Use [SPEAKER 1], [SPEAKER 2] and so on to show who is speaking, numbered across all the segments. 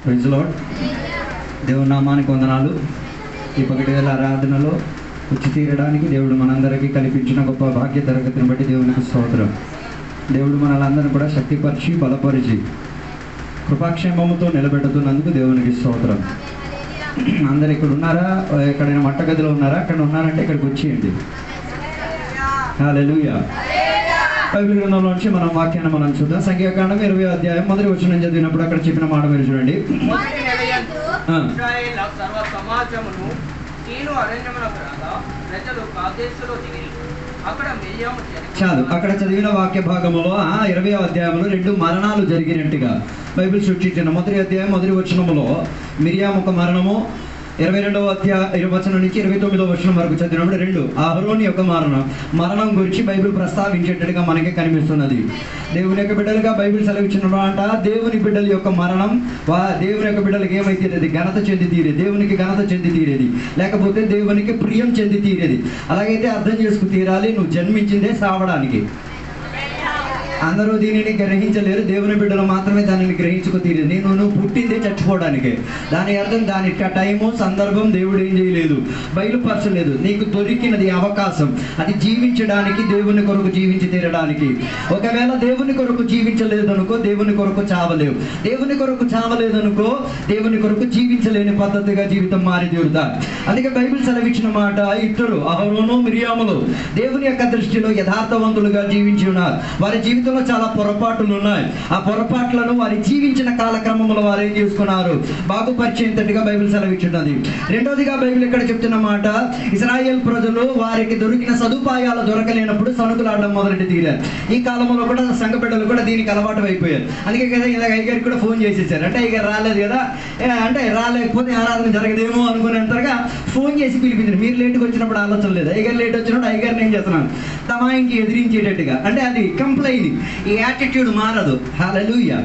[SPEAKER 1] Praise lord. దేవుని నామానికి వందనాలు. ఈ పగటి వేళ ఆరాధనలో వచ్చి తీరడానికి దేవుడు మనందరికీ కల్పించిన గొప్ప భాగ్య తరగతిని బట్టి దేవునికి స్తోత్రం. దేవుడు మనలందరినీ కూడా శక్తిపరిచి బలపరిచి కృపాక్షేమముతో నిలబెడుతున్నందుకు దేవునికి స్తోత్రం. అందరు ఇక్కడ ఉన్నారా? ఎక్కడైనా వంటగదిలో ఉన్నారా? అక్కడ ఉన్నారంటే ఇక్కడికి వచ్చేయండి. హల్లెలూయా. బైబిల్ గ్రంథంలో నుంచి మనం వాక్యాన్ని మనం చూద్దాం. సంఖ్యాకాండం 20వ అధ్యాయం మొదటి వచనం చదివినప్పుడు అక్కడ చెప్పిన మాట మీరు చూడండి. చాలు. అక్కడ చదివిన వాక్య భాగములో 20వ అధ్యాయంలో 2 మరణాలు జరిగినట్టుగా బైబిల్ సూచించిన మొదటి అధ్యాయం మొదటి వచనములో మిరియాము ఒక మరణము, 22వ అధ్యాయం వచనం నుంచి 29వ వచనం వరకు చదివినప్పుడు 2 అహరోను యొక్క మరణం గురించి బైబిల్ ప్రస్తావించేటట్టుగా మనకి కనిపిస్తున్నది. దేవుని యొక్క బిడ్డలుగా బైబిల్ సెలవిచ్చినమాట దేవుని బిడ్డల యొక్క మరణం దేవుని యొక్క బిడ్డలకు ఏమైతేది ఘనత చెంది తీరేది, దేవునికి ఘనత చెంది తీరేది, లేకపోతే దేవునికి ప్రియం చెంది తీరేది. అలాగైతే అర్థం చేసుకు తీరాలి, నువ్వు జన్మించిందే సావడానికి. అందరూ దీనిని గ్రహించలేరు, దేవుని బిడ్డలు మాత్రమే దానిని గ్రహించుకు తీరేది. నువ్వు పుట్టిందే చచ్చిపోవడానికే. దాని అర్థం దాని టైము సందర్భం దేవుడు ఏం చేయలేదు, బయలుపరచలేదు. నీకు దొరికినది అవకాశం, అది జీవించడానికి, దేవుని కొరకు జీవించి తీరడానికి. ఒకవేళ దేవుని కొరకు జీవించలేదనుకో దేవుని కొరకు చావలేవు, దేవుని కొరకు చావలేదనుకో దేవుని కొరకు జీవించలేని పద్ధతిగా జీవితం మారి తీరుతా. అందుకే బైబిల్ సెలవిచ్చిన మాట, ఇద్దరు అహరోను మిరియాములు దేవుని యొక్క దృష్టిలో యథార్థవంతులుగా జీవించి ఉన్నారు. వారి జీవితం చాలా పొరపాట్లు ఉన్నాయి. ఆ పొరపాట్లను వారి జీవించిన కాలక్రమంలో వారు ఏం చేసుకున్నారు, బాగుపరిచేంతటిగా బైబిల్ సెలవిచ్చున్నది. రెండోదిగా బైబిల్ ఇక్కడ చెప్తున్న మాట, ఇశ్రాయేల్ ప్రజలు వారికి దొరికిన సదుపాయాలు దొరకలేనప్పుడు సనుకులాడడం మొదలెట్టి తీరారు. ఈ కాలంలో కూడా సంఘ బిడ్డలు కూడా దీనికి అలవాటు అయిపోయారు. అందుకే కదా ఇలా అయ్యగారికి కూడా ఫోన్ చేసేసారు. అంటే అయ్యగారు రాలేదు కదా, అంటే రాలేకపోతే ఆరాధన జరగదేమో అనుకునేంతగా ఫోన్ చేసి పిలిపించారు. మీరు లేట్గా వచ్చినప్పుడు ఆలోచన లేదు, అయ్యగారు లేట్ వచ్చినప్పుడు అయ్యగారిని ఏం చేస్తున్నాను తమాయించి ఎదిరించేటట్టుగా. అంటే అది కంప్లైంట్, ఈ యాటిట్యూడ్ మారదు. హల్లెలూయా,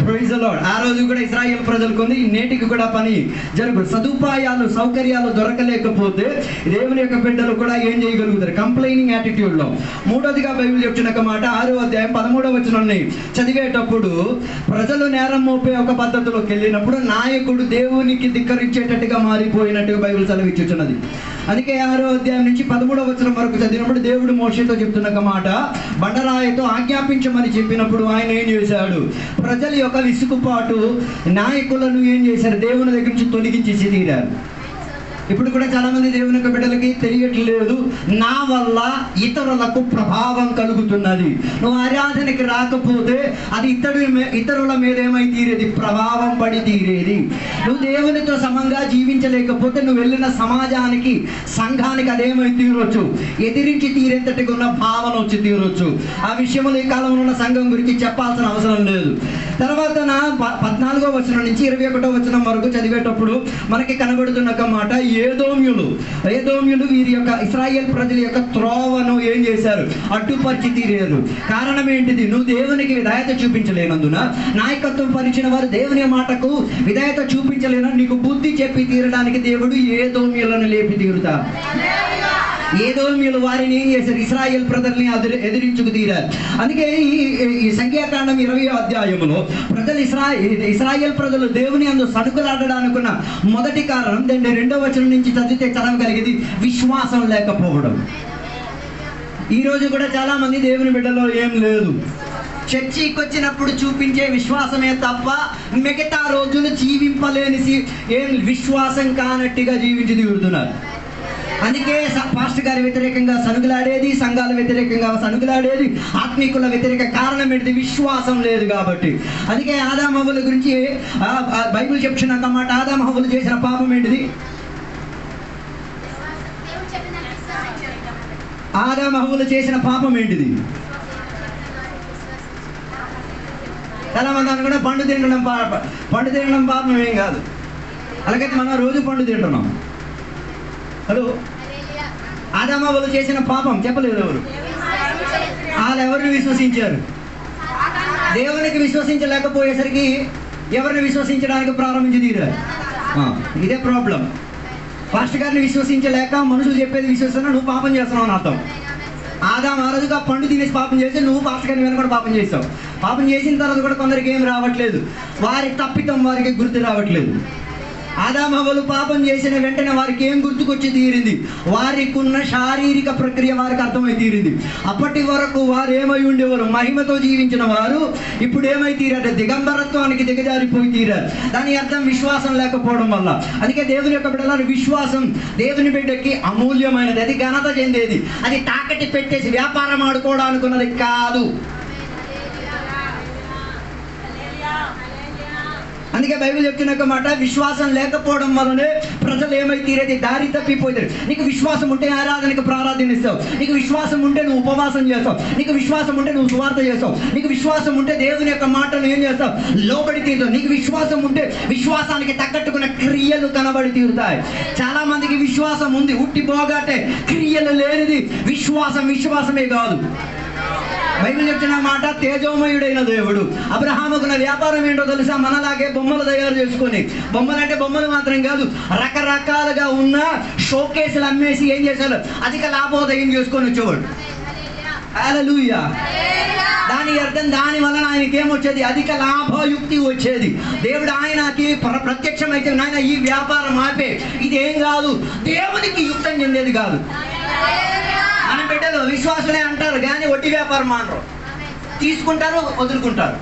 [SPEAKER 1] ప్రైజ్ ది లార్డ్. ఆ రోజు కూడా ఇశ్రాయేల్ ప్రజలకు నేటికి కూడా పని జరుగు. సదుపాయాలు సౌకర్యాలు దొరకలేకపోతే దేవుని యొక్క బిడ్డలు కూడా ఏం చేయగలుగుతారు, కంప్లైనింగ్ యాటిట్యూడ్ లో. మూడోదిగా బైబిల్ చెప్తున్న మాట 6వ అధ్యాయం 13వ వచనాన్ని చదివేటప్పుడు, ప్రజలు నేరం మోపే ఒక పద్ధతిలోకి వెళ్ళినప్పుడు నాయకుడు దేవునికి ధిక్కరించేటట్టుగా మారిపోయినట్టుగా బైబిల్ సెలవిచ్చుచున్నది. అందుకే 6వ అధ్యాయం నుంచి 13వ వచనం వరకు చదివినప్పుడు దేవుడు మోషేతో చెప్తున్న మాట, బండరాయితో ఆజ్ఞాపించమని చెప్పినప్పుడు ఆయన ఏం చేశాడు, ప్రజల యొక్క విసుగుపాటు నాయకులను ఏం చేశారు, దేవుని దగ్గర నుంచి తొలగించేసి తీరారు. ఇప్పుడు కూడా చాలా మంది దేవుని యొక్క బిడ్డలకి తెలియట్లేదు, నా వల్ల ఇతరులకు ప్రభావం కలుగుతున్నది. నువ్వు ఆరాధనకి రాకపోతే అది ఇతరుల మీద ఏమై తీరేది, ప్రభావం పడి తీరేది. నువ్వు దేవునితో సమంగా జీవించలేకపోతే నువ్వు వెళ్ళిన సమాజానికి సంఘానికి అదేమై తీరొచ్చు, ఎదిరించి తీరేంతటిగా ఉన్న భావన వచ్చి తీరొచ్చు. ఆ విషయంలో ఈ కాలంలో ఉన్న సంఘం గురించి చెప్పాల్సిన అవసరం లేదు. తర్వాత 14వ వచనం నుంచి 21వ వచనం వరకు చదివేటప్పుడు మనకి కనబడుతున్న మాట, ఏదోమ్యులు వీరి యొక్క ఇశ్రాయేల్ ప్రజల యొక్క త్రోవను ఏం చేశారు, అడ్డుపరిచి తీరారు. కారణం ఏంటిది, నువ్వు దేవునికి విధేయత చూపించలేనందున, నాయకత్వం పరిచిన వారు దేవుని మాటకు విధేయత చూపించలేన నీకు బుద్ధి చెప్పి తీరడానికి దేవుడు ఏదోమ్యులను లేపి తీరుతారు. ఏదోమ్యులు వారిని ఏం చేశారు, ఇశ్రాయేల్ ప్రజల్ని ఎదిరించుకు తీరారు. అందుకే ఈ సంఖ్యాకాండం 20వ అధ్యాయంలో ప్రజలు ఇశ్రాయేల్ ప్రజలు దేవుని అందు సనుకులాడడానుకున్న మొదటి కారణం, దాన్ని 2వ వచనం నుంచి చదవగలిగేది విశ్వాసం లేకపోవడం. ఈ రోజు కూడా చాలా మంది దేవుని బిడ్డలో ఏం లేదు, చర్చికి వచ్చినప్పుడు చూపించే విశ్వాసమే తప్ప మిగతా రోజులు జీవింపలేని ఏం విశ్వాసం కానట్టుగా జీవించి తీరుతున్నారు. అందుకే పాస్టర్ గారి వ్యతిరేకంగా సనుగులాడేది, సంఘాల వ్యతిరేకంగా సనుగులాడేది, ఆత్మీకుల వ్యతిరేక కారణం ఏంటిది, విశ్వాసం లేదు కాబట్టి. అందుకే ఆదాము హవ్వల గురించి బైబిల్ చెప్తున్న మాట, ఆదాము హవ్వలు చేసిన పాపం ఏంటిది, ఆదాము హవ్వలు చేసిన పాపం ఏంటిది. చాలా మంది అనుకుంటే పండు తినడం పాపం ఏం కాదు. అలాగైతే మనం రోజు పండు తింటున్నాం. హలో, ఆదాము హవ్వలు చేసిన పాపం చెప్పలేదు ఎవరు, వాళ్ళు ఎవరిని విశ్వసించారు, దేవునికి విశ్వసించలేకపోయేసరికి ఎవరిని విశ్వసించడానికి ప్రారంభించి తీరారు. ఇదే ప్రాబ్లం. పాస్టర్ గారిని విశ్వసించలేక మనుషులు చెప్పేది విశ్వసిస్తున్నా, నువ్వు పాపం చేస్తున్నావు అని అర్థం. ఆదాము ఆ రోజుగా పండు తినేసి పాపం చేస్తే నువ్వు పాస్టర్ గారిని వెనక కూడా పాపం చేస్తావు. పాపం చేసిన తర్వాత కూడా కొందరికి ఏం రావట్లేదు, వారి తప్పితం వారికి గుర్తు రావట్లేదు. ఆదామవ్వలు పాపం చేసిన వెంటనే వారికి ఏం గుర్తుకొచ్చి తీరింది? వారికి ఉన్న శారీరక ప్రక్రియ వారికి అర్థమై తీరింది. అప్పటి వరకు వారు ఏమై ఉండేవారు? మహిమతో జీవించిన వారు ఇప్పుడు ఏమై తీరారు? దిగంబరత్వానికి దిగజారిపోయి తీరారు. దాని అర్థం విశ్వాసం లేకపోవడం వల్ల. అందుకే దేవుని యొక్క బిడ్డలారా, విశ్వాసం దేవుని బిడ్డకి అమూల్యమైనది. అది ఘనత చెందేది. అది తాకట్టి పెట్టేసి వ్యాపారం ఆడుకోవడానికి ఉన్నది కాదు. అందుకే బైబిల్ చెప్తున్న మాట, విశ్వాసం లేకపోవడం వల్లనే ప్రజలు ఏమై తీరేది? దారి తప్పిపోతారు. నీకు విశ్వాసం ఉంటే ఆరాధనకు ప్రార్థనిస్తావు, నీకు విశ్వాసం ఉంటే నువ్వు ఉపవాసం చేస్తావు, నీకు విశ్వాసం ఉంటే నువ్వు సువార్త చేస్తావు, నీకు విశ్వాసం ఉంటే దేవుని యొక్క మాటలు ఏం చేస్తావు? లోబడి తీరుతావు. నీకు విశ్వాసం ఉంటే విశ్వాసానికి తగ్గట్టుకున్న క్రియలు కనబడి తీరుతాయి. చాలా మందికి విశ్వాసం ఉంది, ఉట్టి పోగాటే, క్రియలు లేనిది విశ్వాసమే కాదు. బైబిల్ చెప్తున్న మాట, తేజోమయుడైన దేవుడు. అబ్రహాముకున్న వ్యాపారం ఏంటో తెలుసా? మనలాగే బొమ్మలు తయారు చేసుకొని, బొమ్మలు అంటే బొమ్మలు మాత్రం కాదు, రకరకాలుగా ఉన్న షోకేసులు అమ్మేసి ఏం చేశారు? అధిక లాభోదయం చేసుకొని వచ్చేవాడు. హల్లెలూయా. దాని అర్థం, దాని వలన ఆయనకి ఏమొచ్చేది? అధిక లాభయుక్తి వచ్చేది. దేవుడు ఆయనకి ప్రత్యక్షమైతే, నాయన ఈ వ్యాపారం ఆపే, ఇదేం కాదు, దేవునికి యుక్తం చెందేది కాదు. మన బిడ్డలు విశ్వాసులే అంటారు కానీ వడ్డీ వ్యాపారం అనరు, తీసుకుంటారు వదులుకుంటారు.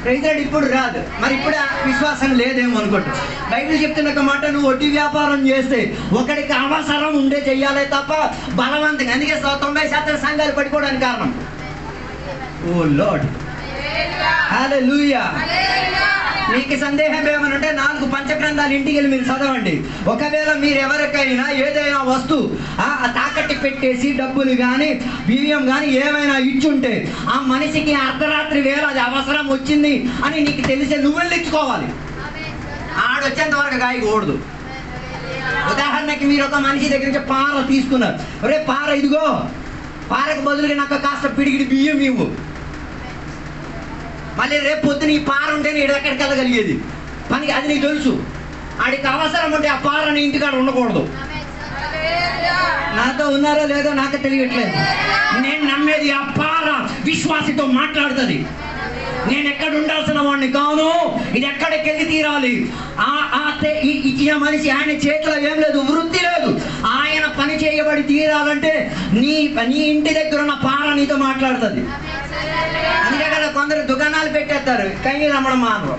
[SPEAKER 1] రైతుడు ఇప్పుడు రాదు, మరి ఇప్పుడు విశ్వాసం లేదేమో అనుకుంటారు. బైబిల్ చెప్తున్న మాట, నువ్వు వడ్డీ వ్యాపారం చేస్తే ఒకడికి అవసరం ఉండే చెయ్యాలే తప్ప బలవంతంగా. అందుకే 90% సంఘాలు పడిపోవడానికి కారణం. ఓ లార్డ్, హల్లెలూయా. మీకు సందేహం ఏమనంటే 4 పంచగ్రంథాలు ఇంటికి వెళ్ళి మీరు చదవండి. ఒకవేళ మీరు ఎవరికైనా ఏదైనా వస్తువు తాకట్టి పెట్టేసి డబ్బులు కానీ బియ్యం కానీ ఏమైనా ఇచ్చుంటే, ఆ మనిషికి అర్ధరాత్రి వేళ అది అవసరం వచ్చింది అని నీకు తెలిసే నువ్వు వెళ్ళి ఇచ్చుకోవాలి. ఆడొచ్చేంత వరకు కాయకూడదు. ఉదాహరణకి మీరు ఒక మనిషి దగ్గర నుంచి పార తీసుకున్నారు. ఒరే పార ఇదిగో, పారకు బదులుగా నాకు కాస్త పిడిగిడి బియ్యం ఇవ్వు. మళ్ళీ రేపు పొద్దున ఈ పార ఉంటేనే ఎక్కడికి వెళ్ళగలిగేది పనికి. అది నీకు తెలుసు. ఆడికి అవసరం ఉంటే ఆ పారని ఇంటికాడ ఉండకూడదు. నాతో ఉన్నారో లేదో నాకు తెలియట్లేదు. నేను నమ్మేది ఆ పార విశ్వాసితో మాట్లాడుతుంది. నేను ఎక్కడ ఉండాల్సిన వాడిని కాను, ఇది ఎక్కడికి వెళ్ళి తీరాలి. ఇచ్చిన మనిషి ఆయన చేతిలో ఏం లేదు, వృత్తి లేదు. ఆయన పని చేయబడి తీరాలంటే నీ ఇంటి దగ్గర ఉన్న పార నీతో మాట్లాడుతుంది. అందుకే కదా కొందరు దుకాణాలు పెట్టేస్తారు, కైనీలు అమ్మడం మానరు.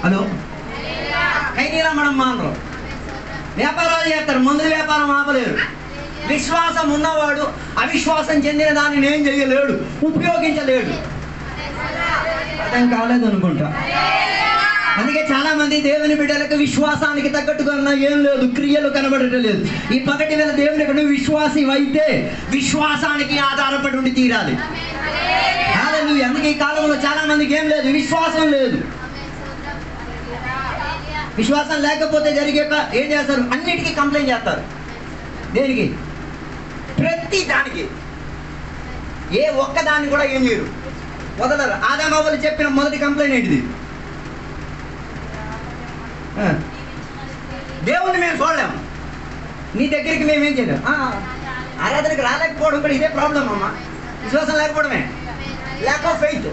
[SPEAKER 1] హలో, కైనీలు అమ్మడం మానరు. వ్యాపారాలు చేస్తారు, మందుల వ్యాపారం ఆపలేరు. విశ్వాసం ఉన్నవాడు అవిశ్వాసం చెందిన దాన్ని ఏం చేయలేడు, ఉపయోగించలేడు. అర్థం కాలేదు అనుకుంటా. అందుకే చాలా మంది దేవుని బిడ్డలకు విశ్వాసానికి తగ్గట్టుగా ఏం లేదు, క్రియలు కనబడటం లేదు. ఈ పగటి వేళ దేవుని నువ్వు విశ్వాసి అయితే విశ్వాసానికి ఆధారపడి ఉండి తీరాలి. హల్లెలూయా. అందుకే ఈ కాలంలో చాలా మందికి ఏం లేదు, విశ్వాసం లేదు. విశ్వాసం లేకపోతే జరిగాక ఏం చేస్తారు? అన్నిటికీ కంప్లైంట్ చేస్తారు. దేనికి? ప్రతి దానికి. ఏ ఒక్కదాన్ని కూడా ఏం చేయరు, వదలరు. ఆదామవ్వలు చెప్పిన మొదటి కంప్లైంట్ ఏంటిది? దేవుణ్ణి మేము చూడలేము, నీ దగ్గరికి మేమేం చేయలేము. ఆరాధనకి రాలేకపోవడం కూడా ఇదే ప్రాబ్లం అమ్మా. విశ్వాసం లేకపోవడమే, ల్యాక్ ఆఫ్ ఫెయిత్.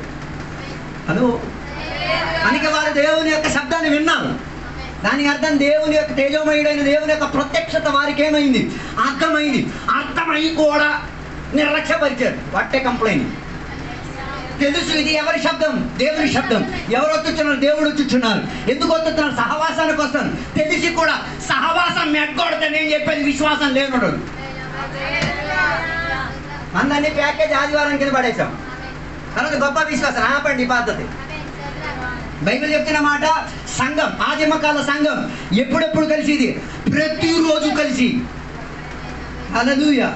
[SPEAKER 1] హలో, అందుకే వారు దేవుని యొక్క శబ్దాన్ని విన్నారు. దానికి అర్థం దేవుని యొక్క తేజోమయుడైన దేవుని యొక్క ప్రత్యక్షత వారికి ఏమైంది? అర్థమైంది. అర్థమై కూడా నిర్లక్ష్యపరిచారు. What a complaint. తెలుసు ఇది ఎవరి శబ్దం? దేవుని శబ్దం. ఎవరు వచ్చున్నారు? దేవుడు వచ్చుచున్నారు. ఎందుకు వస్తున్నారు? సహవాసానికి వస్తాను. తెలిసి కూడా సహవాసం మెట్టకూడదని నేను చెప్పేది విశ్వాసం లేనుడు. అందరినీ ప్యాకేజ్ ఆదివారం కింద పడేసాం. తర్వాత గొప్ప విశ్వాసం ఆపండి పద్ధతి. బైబిల్ చెప్తున్న మాట, సంఘం, ఆదిమకాల సంఘం ఎప్పుడెప్పుడు కలిసిది? ప్రతిరోజు కలిసి. హల్లెలూయా.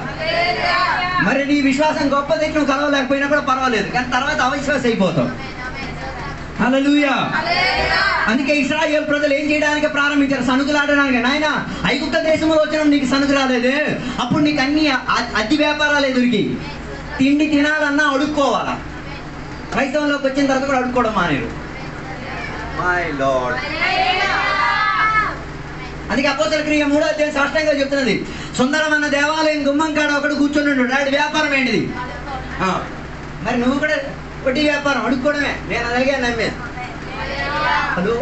[SPEAKER 1] మరి నీ విశ్వాసం గొప్పది, నువ్వు కలవలేకపోయినా కూడా పర్వాలేదు, కానీ తర్వాత అవిశ్వాస అయిపోతావు. హల్లెలూయా. అందుకే ఇశ్రాయేలు ప్రజలు ఏం చేయడానికి ప్రారంభించారు? సనుకులాడడానికి. నాయన ఐగుప్త దేశంలో వచ్చిన నీకు సనుకు రాలేదే, అప్పుడు నీకు అన్ని అతి వ్యాపారాలు ఎదురికి. తిండి తినాలన్నా అడుక్కోవాలా. క్రైస్తవంలోకి వచ్చిన తర్వాత కూడా అడుక్కోవడం మానేరు. My lord. అందుకే అపోస్తలుల క్రియ 3వ అధ్యాయం స్పష్టంగా చెప్తున్నది, సుందరమైన దేవాలయం గుమ్మం కాడ ఒకడు కూర్చొని ఉన్నాడు. వాడి వ్యాపారం ఏంటిది?
[SPEAKER 2] మరి నువ్వు కూడా వడ్డీ వ్యాపారం అడుక్కోవడమే. నేను అలాగే నమ్మే. హలో,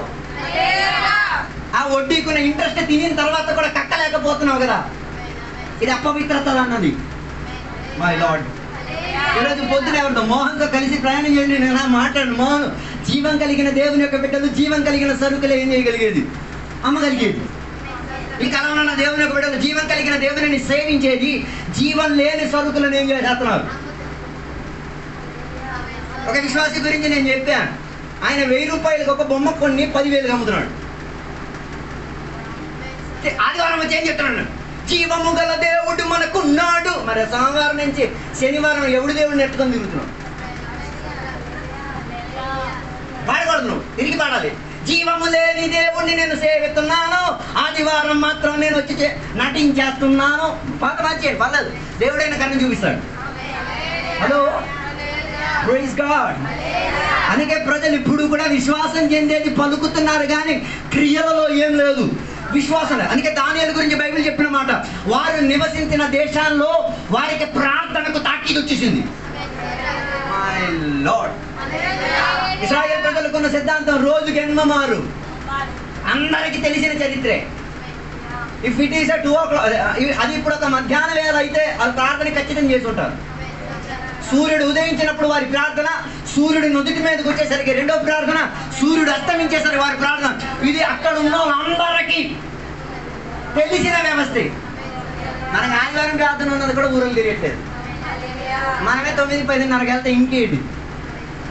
[SPEAKER 2] ఆ వడ్డీకున్న ఇంట్రెస్ట్ తినిన తర్వాత కూడా కక్కలేకపోతున్నావు కదా, ఇది అపవిత్రత అన్నది. మై లార్డ్, ఈరోజు పొద్దున ఎవరితో మోహన్తో కలిసి ప్రయాణం చేయండి. నేను మాట్లాడు, మోహన్ జీవం కలిగిన దేవుని యొక్క బిడ్డలు, జీవం కలిగిన సరుకులు ఏం చేయగలిగేది? అమ్మగలిగేది. ఈ కాలంలో దేవుని యొక్క బిడ్డలు జీవం కలిగిన దేవుని సేవించేది, జీవం లేని సరుకులను ఏం చేస్తున్నారు? ఒక విశ్వాసి గురించి నేను చెప్పాను, ఆయన 1000 రూపాయలకు ఒక బొమ్మ కొన్ని 10,000 అమ్ముతున్నాడు. ఆదివారం వచ్చి ఏం చెప్తున్నాడు? జీవము గల దేవుడు మనకున్నాడు. మరి సోమవారం నుంచి శనివారం ఎవడు దేవుడిని ఎత్తుకొని తిరుగుతున్నావు? పాడకూడదు, తిరిగి పాడాలి. జీవము లేని దేవుణ్ణి నేను సేవిస్తున్నాను, ఆదివారం మాత్రం నేను వచ్చి నటించేస్తున్నాను. పాట మార్చేయండి, పర్లేదు, దేవుడైన కన్ను చూపిస్తాడు. Hello, praise God. అందుకే ప్రజలు ఇప్పుడు కూడా విశ్వాసం చెందేది పలుకుతున్నారు కానీ క్రియలలో ఏం లేదు, విశ్వాసం. అందుకే దానియేలు గురించి బైబిల్ చెప్పిన మాట, వారు నివసించిన దేశాల్లో వారికి ప్రార్థనకు తాకీదు వచ్చేసింది. మై లార్డ్, ఇశ్రాయేలు ప్రజలకున్న సిద్ధాంతం రోజుకి 8 మారు. అందరికి తెలిసిన చరిత్రే. ఇఫ్ ఇట్ ఈస్ 2 o'clock, అది ఇప్పుడు ఒక మధ్యాహ్నం వేళ అయితే వాళ్ళు ప్రార్థన ఖచ్చితంగా చేసి ఉంటారు. సూర్యుడు ఉదయించినప్పుడు వారి ప్రార్థన, సూర్యుడు నుదుటి మీదకి వచ్చేసరికి రెండో ప్రార్థన, సూర్యుడు అస్తమించేసరికి వారి ప్రార్థన. ఇది అక్కడ ఉన్న వాళ్ళందరికీ తెలిసిన వ్యవస్థ. మనకు ఆదివారం ప్రార్థన ఉన్నది కూడా ఊరలు తిరగట్లేదు. మనమే 9-10:30 వెళ్తే ఇంకేంటి?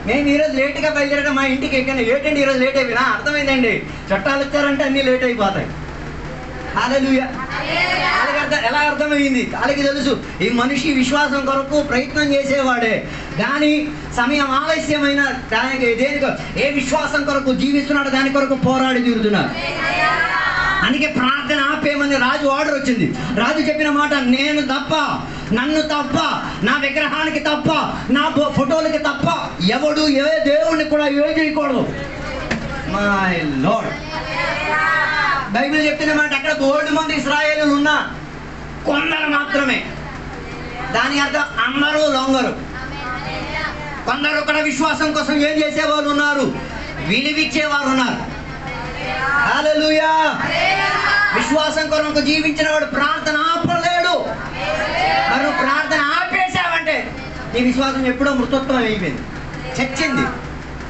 [SPEAKER 2] మేము ఈరోజు లేట్గా బయలుదేరడం, మా ఇంటికి ఎక్కాను. ఏంటండి ఈరోజు లేట్ అయిపోయినా? అర్థమైందండి, చుట్టాలు వచ్చారంటే అన్నీ లేట్ అయిపోతాయి. హల్లెలూయా. ఎలా అర్థమైంది? వాళ్ళకి తెలుసు ఈ మనిషి విశ్వాసం కొరకు ప్రయత్నం చేసేవాడే, కానీ సమయం ఆలస్యమైన దానికి దేనికో ఏ విశ్వాసం కొరకు జీవిస్తున్నాడు దాని కొరకు పోరాడి తీరుతున్నాడు. అందుకే ప్రార్థన ఆపేయమని రాజు ఆర్డర్ వచ్చింది. రాజు చెప్పిన మాట, నేను తప్ప, నన్ను తప్ప, నా విగ్రహానికి తప్ప, నా ఫోటోలకి తప్ప ఎవడు ఏ దేవుణ్ణి కూడా ఏ చేయకూడదు. మై లార్డ్, బైబిల్ చెప్పిన మాట, అక్కడ 100 మంది ఇశ్రాయేలులు ఉన్నా కొందరు మాత్రమే. దాని అర్థం అందరూ లొంగరు. కొందరు కూడా విశ్వాసం కోసం ఏం చేసేవారు ఉన్నారు? విలువిచ్చేవారు ఉన్నారు. హల్లెలూయా. విశ్వాసం కొరకు జీవించిన వాడు ప్రార్థన ఆపలేడు. మరి ప్రార్థన ఆపేశావంటే నీ విశ్వాసం ఎప్పుడో మృతత్వం అయిపోయింది, చచ్చింది.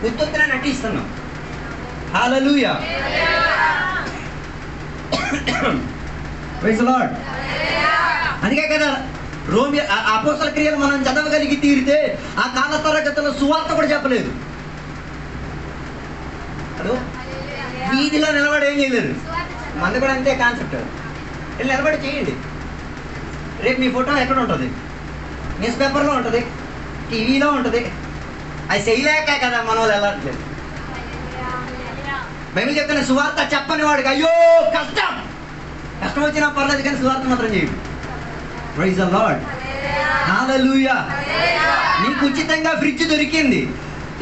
[SPEAKER 2] ఉత్తుత్తునే నటిస్తున్నాం. హల్లెలూయా. Praise the lord. అందుకే కదా రోమి అపోస్తల క్రియలు మనం చదవగలిగి తీరితే ఆ కాల తరగతిలో సువార్త కూడా చెప్పలేదు. హలో, వీధిలో నిలబడి ఏం చేయలేరు. మంది కూడా అంతే కాన్సెప్ట్. వెళ్ళి నిలబడి చేయండి. రేపు మీ ఫోటో ఎక్కడ ఉంటుంది? న్యూస్ పేపర్లో ఉంటుంది, టీవీలో ఉంటుంది. అది చేయలేక కదా మన వాళ్ళు వెళ్ళట్లేదు. బైబిల్ చెప్తున్న సువార్త చెప్పని వాడికి అయ్యో కష్టం వచ్చినా పర్లేదు కానీ సువార్త మాత్రం చేయడు. Praise the lord. హల్లెలూయా. నీకు ఉచితంగా ఫ్రిడ్జ్ దొరికింది,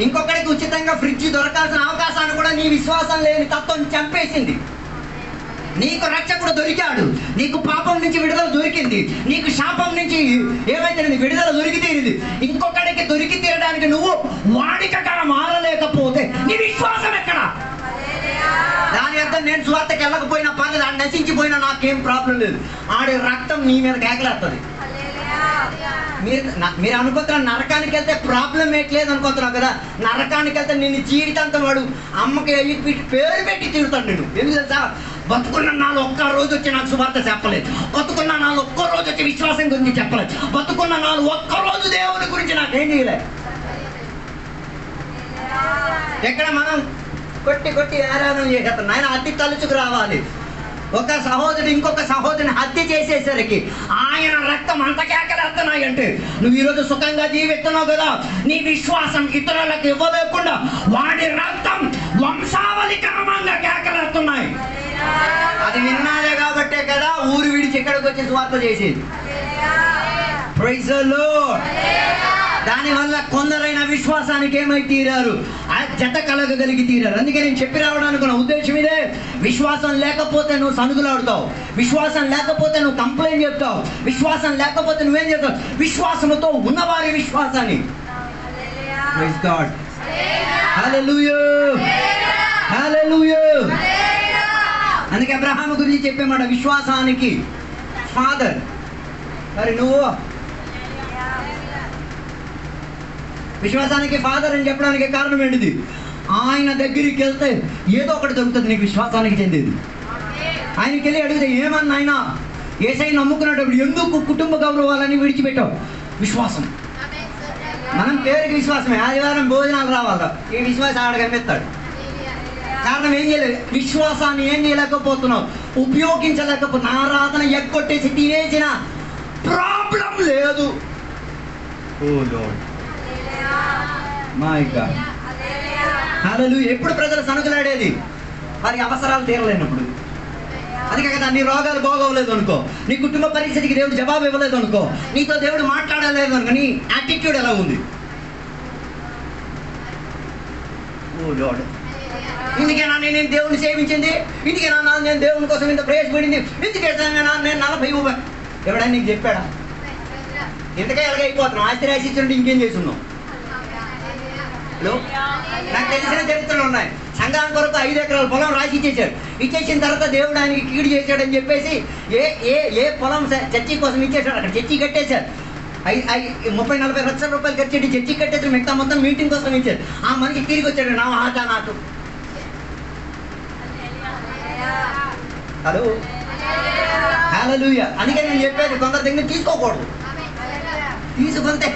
[SPEAKER 2] ఇంకొకరికి ఉచితంగా ఫ్రిడ్జ్ దొరకాల్సిన అవకాశాన్ని కూడా నీ విశ్వాసం లేని తత్వం చంపేసింది. నీకు రక్షకుడు దొరికాడు, నీకు పాపం నుంచి విడుదల దొరికింది, నీకు శాపం నుంచి ఏమైతే విడుదల దొరికి తీరింది. ఇంకొకరికి దొరికి తీరడానికి నువ్వు వాడికక్కడ మారలేకపోతే నీ విశ్వాసం ఎక్కడ? దాని అర్థం నేను సువార్తకి వెళ్ళకపోయినా పర్లేదు, ఆడు నశించిపోయినా నాకేం ప్రాబ్లం లేదు. ఆడి రక్తం నీ మీద కేకలేస్తుంది. మీరు అనుకుంటున్నారు నరకానికి వెళ్తే ప్రాబ్లం ఏట్లేదు అనుకుంటున్నావు కదా. నరకానికి వెళ్తే నిన్ను జీవితాంతం వాడు అమ్మకి పేరు పెట్టి తిరుగుతాడు. నేను ఎందుకు తెలుసా? బతుకున్న నాలో ఒక్క రోజు వచ్చి నాకు సువార్త చెప్పలేదు, బతుకున్న నాలో ఒక్క రోజు వచ్చి విశ్వాసం గురించి చెప్పలేదు, బతుకున్న నాలో ఒక్క రోజు దేవుని గురించి నాకేం చేయలేదు. ఎక్కడ మనం కొట్టి ఆరాధన చేసేస్తాం. ఆయన అతి తలుచుకు రావాలి. ఒక సహోదరుడు ఇంకొక సహోదరుని హత్య చేసేసరికి ఆయన రక్తం అంత కేకలేస్తున్నాయి అంటే నువ్వు ఈరోజు సుఖంగా జీవిస్తున్నావు కదా. నీ విశ్వాసం ఇతరులకు ఇవ్వలేకుండా వాడి రక్తం వంశావళి క్రమంగా కేకలేస్తున్నాయి. అది విన్నాదే కాబట్టే కదా ఊరు విడిచి ఎక్కడికి వచ్చి స్వార్థ చేసేది. Praise the lord. దానివల్ల కొందరైన విశ్వాసానికి ఏమై తీరారు? ఆ జత కలగగలిగి తీరారు. అందుకే నేను చెప్పి రావడానికి నా ఉద్దేశం ఇదే. విశ్వాసం లేకపోతే నువ్వు సనుగులాడుతావు, విశ్వాసం లేకపోతే నువ్వు కంప్లైంట్ చెప్తావు, విశ్వాసం లేకపోతే నువ్వేం చెప్తావు? విశ్వాసంతో ఉన్నవారి విశ్వాసాన్ని
[SPEAKER 1] ప్రైజ్ గాడ్. Hallelujah, hallelujah. అందుకే అబ్రహాము గురించి చెప్పేమాట, విశ్వాసానికి ఫాదర్. మరి నువ్వు విశ్వాసానికి ఫాదర్ అని చెప్పడానికి కారణం ఏంటిది? ఆయన దగ్గరికి వెళ్తే ఏదో ఒకటి దొరుకుతుంది నీకు విశ్వాసానికి చెందేది. ఆయనకి వెళ్ళి అడిగితే ఏమన్నా ఆయన యేసయ్య నమ్ముకునేటప్పుడు ఎందుకు కుటుంబ గౌరవాలని విడిచిపెట్టావు? విశ్వాసం. మనం పేరుకి విశ్వాసమే, ఆదివారం భోజనాలు రావాలా, ఈ విశ్వాసం ఆడ కనిపిస్తాడు. కారణం ఏం చేయలేదు, విశ్వాసాన్ని ఏం చేయలేకపోతున్నావు, ఉపయోగించలేకపోతున్నావు. ఆరాధన ఎగ్గొట్టేసి తినేసిన ప్రాబ్లం లేదు. ఓ లార్డ్ మై గాడ్, హల్లెలూయా. ఎప్పుడు ప్రజలు సనుకులాడేది? వారి అవసరాలు తీరలేనప్పుడు. అందుకే కదా నీ రోగాలు బాగోలేదు అనుకో, నీ కుటుంబ పరిస్థితికి దేవుడు జవాబు ఇవ్వలేదు అనుకో, నీతో దేవుడు మాట్లాడలేదు అనుకో, నీ యాటిట్యూడ్ ఎలా ఉంది? ఓ లార్డ్, ఇందుకేనా నేను దేవుడిని సేవించింది, ఇందుకేనా నేను దేవుని కోసం ఇంత ప్రయాసపడింది, ఇందుకేనా నేను 40 ఎవడైనా నీకు చెప్పాడా? ఇంతకే ఎలాగ అయిపోతున్నాం, ఆస్తి రాసి ఇచ్చుంటే ఇంకేం చేస్తున్నాం? నాకు తెలిసిన చరిత్రలు ఉన్నాయి. సంఘం కొరకు 5 ఎకరాల పొలం రాసి ఇచ్చేసాడు. ఇచ్చేసిన తర్వాత దేవుడు ఆయనకి కీడు చేశాడని చెప్పేసి ఏ పొలం చర్చి కోసం ఇచ్చేసాడు, అక్కడ చర్చి కట్టేశారు. 30-40 లక్షల రూపాయలు ఖర్చు పెట్టి చర్చి కట్టేసి మిగతా మొత్తం మీటింగ్ కోసం ఇచ్చారు. ఆ మనిషి తిరిగి వచ్చాడు, నా హాజా నాకు. హలో, హల్లెలూయా. అందుకే నేను చెప్పేది, కొందరు దగ్గర తీసుకోకూడదు. తీసుకుంటే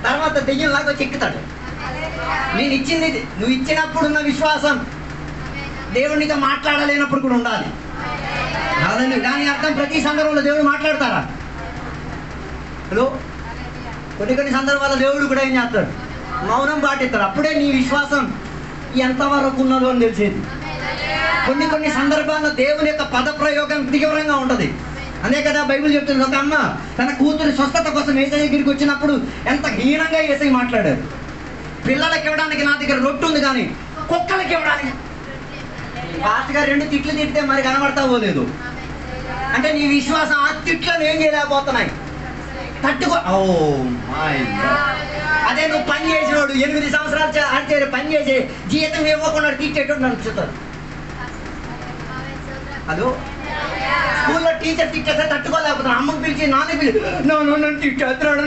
[SPEAKER 1] తర్వాత దెయ్యంలాగా చెక్కుతాడు. నేను ఇచ్చింది, నువ్వు ఇచ్చినప్పుడున్న విశ్వాసం దేవుడితో మాట్లాడలేనప్పుడు కూడా ఉండాలి. దాని అర్థం ప్రతి సందర్భంలో దేవుడు మాట్లాడతారా? హలో, కొన్ని సందర్భాల్లో దేవుడు కూడా ఏం చేస్తాడు, మౌనం పాటిస్తాడు. అప్పుడే నీ విశ్వాసం ఎంతవరకు ఉన్నదో అని తెలిసేది. కొన్ని సందర్భాల్లో దేవుని యొక్క పద ప్రయోగం తీవ్రంగా ఉంటుంది. అదే కదా బైబిల్ చెప్తుంది, ఒక అమ్మ తన కూతురి స్వస్థత కోసం యేసయ్య దగ్గరికి వచ్చినప్పుడు ఎంత హీనంగా యేసయ్య మాట్లాడారు. పిల్లలకి ఇవ్వడానికి నా దగ్గర రొట్టె ఉంది, కానీ కుక్కలకి ఇవ్వడానికి. పాస్టర్ గారు 2 తిట్లు తిట్టితే మరి కనబడతావో లేదు అంటే నీ విశ్వాసం ఆ తిట్లను ఏం చేయలేకపోతున్నాయి, తట్టుకో. Oh my God. అదే నువ్వు పని చేసినోడు 8 సంవత్సరాలు ఆడితే పని చేసి జీతం ఇవ్వకుండా తిట్టేటోడు నడుచుతారు. హలో, స్కూల్లో టీచర్ తిట్టేస్తే తట్టుకోలేకపోతున్నాను. అమ్మకి పిలిచి నాన్న పిలిచి నన్ను తిట్టేస్తున్నాడు,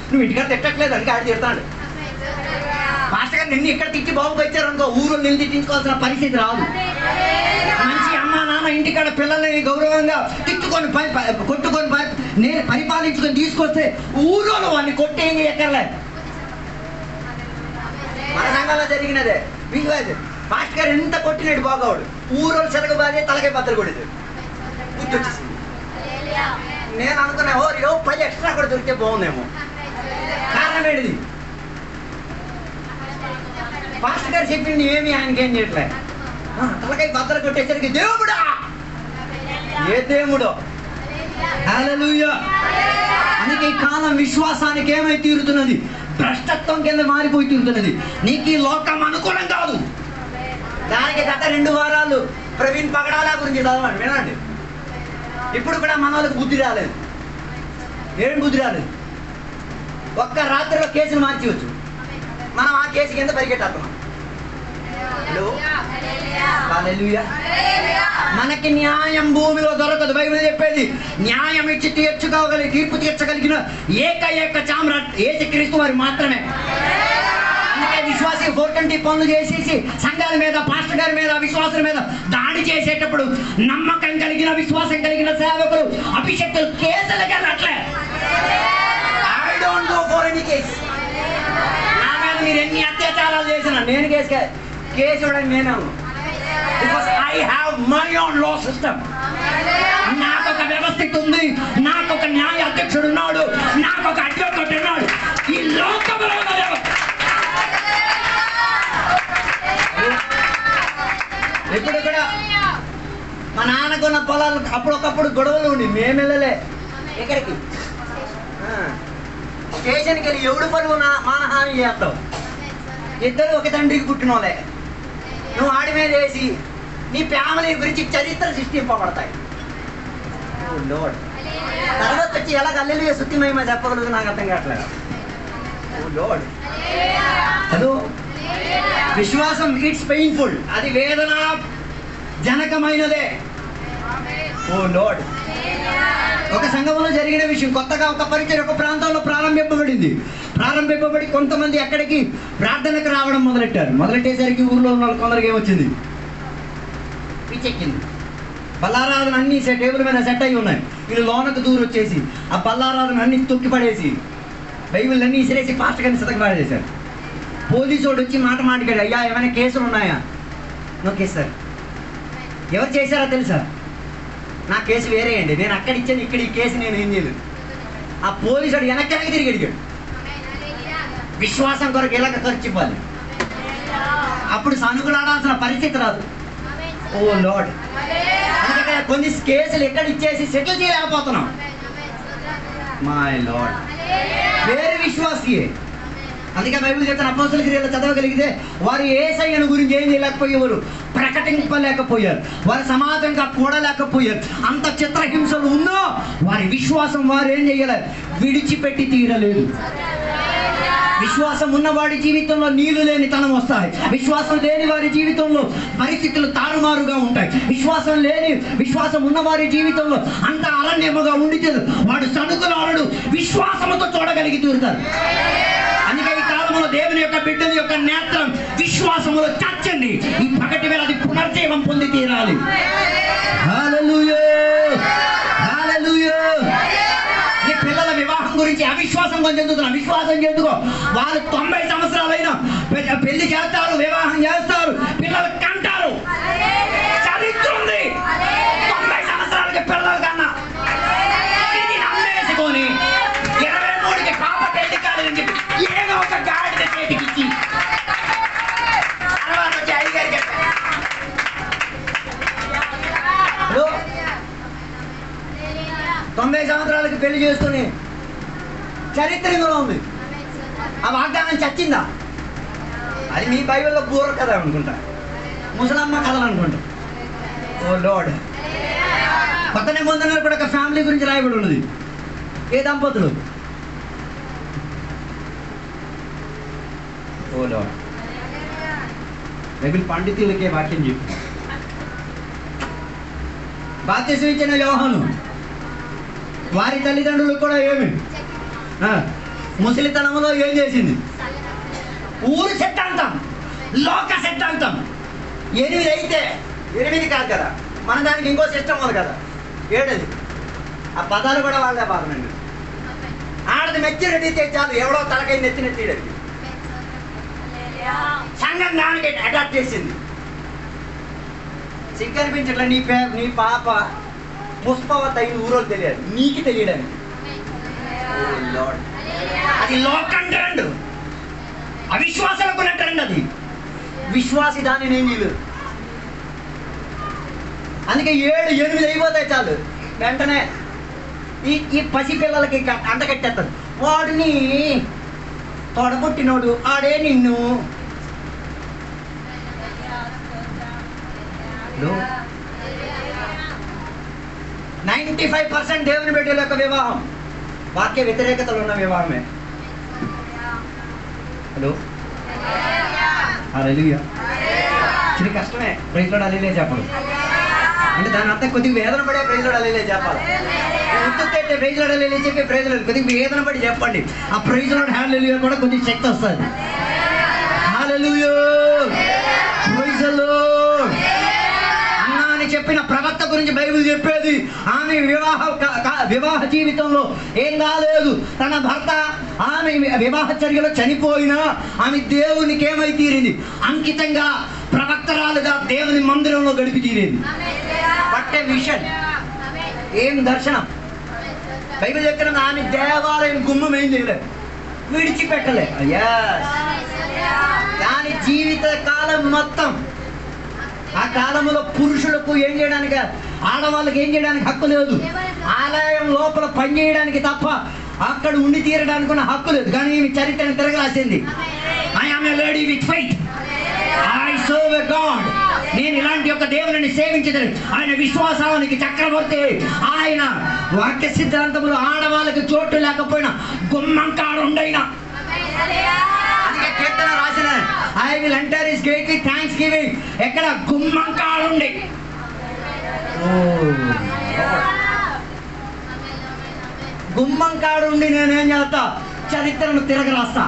[SPEAKER 1] నువ్వు ఇంటికాడ తిట్టట్లేదు అంటే ఆడి తిడతాడు. పాస్టర్ గారు నిన్ను ఇక్కడ తిట్టి బాబుకి వచ్చారు అనుకో, ఊరు నిన్ను తిట్టించుకోవాల్సిన పరిస్థితి రాదు. మంచి అమ్మ నాన్న ఇంటికాడ పిల్లల్ని గౌరవంగా తిట్టుకొని కొట్టుకొని నేను పరిపాలించుకొని తీసుకొస్తే ఊరోళ్ళు వాడిని కొట్టి ఏం చేయక్కర్లేదు. మన సంఘంలో జరిగినదే. పాస్టర్ గారు ఎంత కొట్టినాడు బాగోడు, ఊరోళ్ళు చెరగ బాధే తలకాయ బద్దలు కొడేది. గుర్తొచ్చేసింది. నేను అనుకున్నా 10 ఎక్స్ట్రా కూడా దొరికితే బాగుందేమో. కారణం ఏంటిది? పాస్టర్ గారు చెప్పింది ఏమి ఆయనకేం చేయట్లే. తలకాయ బద్దలు కొట్టేసరికి దేవుడా, ఏ దేవుడో. హల్లెలూయా. అందుకే ఈ కాలం విశ్వాసానికి ఏమై తీరుతున్నది? భ్రష్టత్వం కింద మారిపోయి తీరుతున్నది. నీకు ఈ లోకం అనుకూలం కాదు. దానికి గత 2 వారాలు ప్రవీణ్ పగడాల గురించి చదవండి, వినండి. ఇప్పుడు కూడా మన వాళ్ళకి బుద్ధి రాలేదు. ఏం బుద్ధి రాలేదు? ఒక్క రాత్రిలో కేసులు మార్చవచ్చు. మనం ఆ కేసు కింద పరిగెట్టేస్తున్నాం. హలో, హల్లెలూయా. మనకి న్యాయం భూమిలో దొరకదు. బైబిల్ చెప్పేది న్యాయం ఇచ్చి తీర్పు తీర్చగలిగిన ఏక చామ్రాట్ యేసుక్రీస్తు వారు మాత్రమే. అందుకే విశ్వాసి 420 పనులు చేసేసి సంఘాల మీద, పాస్టర్ గారి మీద, విశ్వాసుల మీద దాడి చేసేటప్పుడు నమ్మకం కలిగిన, విశ్వాసం కలిగిన సేవకులు అభిషక్తులు కేసులకి వెళ్ళట్లే. I don't go for any case. నా మీద మీరు ఎన్ని అత్యాచారాలు చేసినా నేను కేసు ఇవ్వడానికి నేనే. Because I have my own law system. నాకు ఒక వ్యవస్థితి ఉంది, నాకు ఒక న్యాయ అధ్యక్షుడు ఉన్నాడు, నాకు ఒక అడ్వకేట్ ఉన్నాడు. ఈ లోకంలో ఉన్న వ్యవస్థ. ఇప్పుడు కూడా మా నాన్నకున్న పొలాలు అప్పుడొకప్పుడు గొడవలు ఉండి మేము వెళ్ళలే. ఎక్కడికి? స్టేషన్కి వెళ్ళి ఎవడు పరువు మానహాని చేస్తావు? ఇద్దరు ఒక తండ్రికి పుట్టినోలే. నువ్వు ఆడి మీద వేసి నీ ఫ్యామిలీ గురించి చరిత్ర సృష్టింపబడతాయి. తర్వాత వచ్చి ఎలా హల్లెలూయా స్తుతి మహిమ చెప్పగలదు నాకు అర్థం కావట్లేదు.
[SPEAKER 2] హలో, విశ్వాసం ఇట్స్ పెయిన్ఫుల్, అది వేదన జనకమైనదే. ఓ లార్డ్, ఒక సంఘంలో జరిగిన విషయం, కొత్తగా ఒక పరిచయం ఒక ప్రాంతంలో ప్రారంభింపబడి కొంతమంది అక్కడికి ప్రార్థనకు రావడం మొదలెట్టేసరికి ఊర్లో ఉన్న వాళ్ళు కొందరికి ఏమొచ్చింది, పిచ్చెక్కింది. బల్లారాధన అన్ని టేబుల్ మీద సెట్ అయి ఉన్నాయి. వీళ్ళు లోనకు దూరం వచ్చేసి ఆ బల్లారాధన అన్ని తొక్కి పడేసి బైబిల్ అన్ని ఇసిరేసి పాస్టర్ గారిని సిద్ధంగా పాడేశారు. పోలీసు వాడు వచ్చి మాట్లాడాడు, అయ్యా ఏమైనా కేసులు ఉన్నాయా? No case sir. ఎవరు చేశారో తెలుసా? నా కేసు వేరే అండి, నేను అక్కడ ఇచ్చాను, ఇక్కడ ఈ కేసు నేను ఏం చేయలేదు. ఆ పోలీసు వాడు వెనక్కి తిరిగి అడిగాడు. విశ్వాసం కొరకు ఎలాగ ఖర్చు ఇవ్వాలి, అప్పుడు సానుకూలాడాల్సిన పరిస్థితి రాదు. ఓ లార్డ్, అందుకే కొన్ని కేసులు ఎక్కడ ఇచ్చేసి సెటిల్ చేయలేకపోతున్నాం. మై లార్డ్, వేరే విశ్వాసియే. అందుకే బైబిల్ చెప్తున్న అపోస్తల క్రియలు చదవగలిగితే వారు యేసయ్యను గురించి ఏం చేయలేకపోయేవారు, ప్రకటింపలేకపోయారు, వారు సమాజంగా కూడలేకపోయారు. అంత చిత్రహింసలు ఉన్నా వారి విశ్వాసం వారు ఏం చేయలేరు, విడిచిపెట్టి తీరలేదు. విశ్వాసం ఉన్నవాడి జీవితంలో నీళ్లు లేని తనం వస్తాయి. విశ్వాసం లేని వారి జీవితంలో పరిస్థితులు తారుమారుగా ఉంటాయి. విశ్వాసం ఉన్నవారి జీవితంలో అంత అరణ్యముగా ఉండితే వాడు సణుకులాడు విశ్వాసముతో చూడగలిగి తీరుతారు. అందుకే ఈ కాలంలో దేవుని యొక్క బిడ్డల యొక్క నేత్రం విశ్వాసములో చచ్చండి. ఈ పగటి వేళ అది పునర్జీవం పొంది తీరాలి. హల్లెలూయా, హల్లెలూయా. ఈ పిల్లల వివాహం గురించి అవిశ్వాసం చెందుతున్నాం. విశ్వాసం చెందుకో. వాళ్ళు 90 సంవత్సరాలైనా పెళ్లి చేస్తారు, వివాహం చేస్తారు, పిల్లలు కంటారు. చరిత్ర ఉంది. 90 సంవత్సరాలకి పిల్లలు కన్నా ఇది నమ్మేసుకొని 23కి పాప పెళ్లి కాలేదని చెప్పి ఏదో ఒక గాడిద చేతికి ఇచ్చి తర్వాత వచ్చి అయ్యగారు చెప్పారు, 90 సంవత్సరాలకి పెళ్లి చేసుకుని చరిత్ర ఇందులో ఉంది. ఆ వాగ్దానం చచ్చిందా? అది మీ బైబిల్లో బూర కథ అనుకుంటా, ముసలమ్మ కథలు అనుకుంటా. ఓ లార్డ్, కొత్త నిబంధనలు కూడా ఒక ఫ్యామిలీ గురించి రాయబడి ఉన్నది. ఏ దంపతులు? ఓ లార్డ్, బైబిల్ పండితులకే వాక్యం చెప్పు. బాప్తిసం ఇచ్చిన యోహాను వారి తల్లిదండ్రులు కూడా ఏమి ముసలితనంలో ఏం చేసింది? ఊరు సిద్ధాంతం, లోక సిద్ధాంతం. 8 అయితే 8 కాదు కదా, మన దానికి ఇంకో సిస్టమ్ ఉంది కదా, 7. ఆ పదాలు కూడా వాళ్ళే బాధనండి. ఆడది మెచ్యూరిటీ చాలు, ఎవడో తలకై నెత్తినెత్తిడది. సంఘం దానికి అడాప్ట్ చేసింది. సిగ్గనిపించట్లే నీ పాప పుష్పవత అయిన ఊరోళ్ళు తెలియదు, నీకు తెలియడానికి. అది లోకం ట్రెండ్, అవిశ్వాసాలకు ట్రెండ్. అది విశ్వాసి దాన్ని నేను చేయలేదు. అందుకే 7, 8 అయిపోతాయి చాలు, వెంటనే ఈ పసిపిల్లలకి అంటకట్టేస్తారు. వాడిని తొడగొట్టినోడు ఆడే నిన్ను. 95% దేవుని బిడ్డల యొక్క వివాహం వాక్య వ్యతిరేకతలు ఉన్న వివాహమే. హలో, హల్లెలూయా. చిన్న కష్టమే ప్రైజ్ లార్డ్ హల్లెలూయా చెప్పడం అంటే, దాని అర్థం కొద్దిగా వేదన పడే ప్రైజ్ లార్డ్ హల్లెలూయా చెప్పాలి. ఉత్తుతే ప్రైజ్ లార్డ్ హల్లెలూయా చెప్పి ప్రైజ్ లార్డ్ కొద్దిగా వేదన పడి చెప్పండి. ఆ ప్రైజ్ లార్డ్ హల్లెలూయా కూడా కొద్దిగా శక్తి వస్తుంది. హల్లెలూయా, ప్రైజ్ లార్డ్. అన్నా అని చెప్పిన ప్రవక్త గురించి బైబిల్ చెప్పేది, ఆమె వివాహ జీవితంలో ఏం కాలేదు. తన భర్త ఆమె వివాహ చర్యలో చనిపోయినా ఆమె దేవునికి ఏమై తీరింది? అంకితంగా ప్రవక్తరాలుగా దేవుని మందిరంలో గడిపి తీరేది. పట్టే విషన్ ఏం దర్శనం. బైబిల్ చెప్తున్న ఆమె దేవాలయం గుమ్మం ఏం చేయలేదు, విడిచిపెట్టలే. దాని జీవిత కాలం మొత్తం, ఆ కాలంలో పురుషులకు ఏం చేయడానికి, ఆడవాళ్ళకి ఏం చేయడానికి హక్కు లేదు. ఆలయం లోపల పని చేయడానికి తప్ప అక్కడ ఉండి తీరడానికి ఉన్న హక్కు లేదు. కానీ ఈమె చరిత్రను తిరగరాసింది. I am a lady with faith, I serve a god. నేను ఇలాంటి ఒక దేవుని సేవించదని, ఆయన విశ్వాసానికి చక్రవర్తి. ఆయన వాక్య సిద్ధాంతంలో ఆడవాళ్ళకి చోటు లేకపోయినా గుమ్మంకాడు ఉండైనా అందుకే కీర్తన రాసిన I will enter his gate with thanks giving. ఎక్కడ? గుమ్మం కాడుండి. గుమ్మం కాడుండి నేనేం చేస్తా? చరిత్రను తిరగరాస్తా.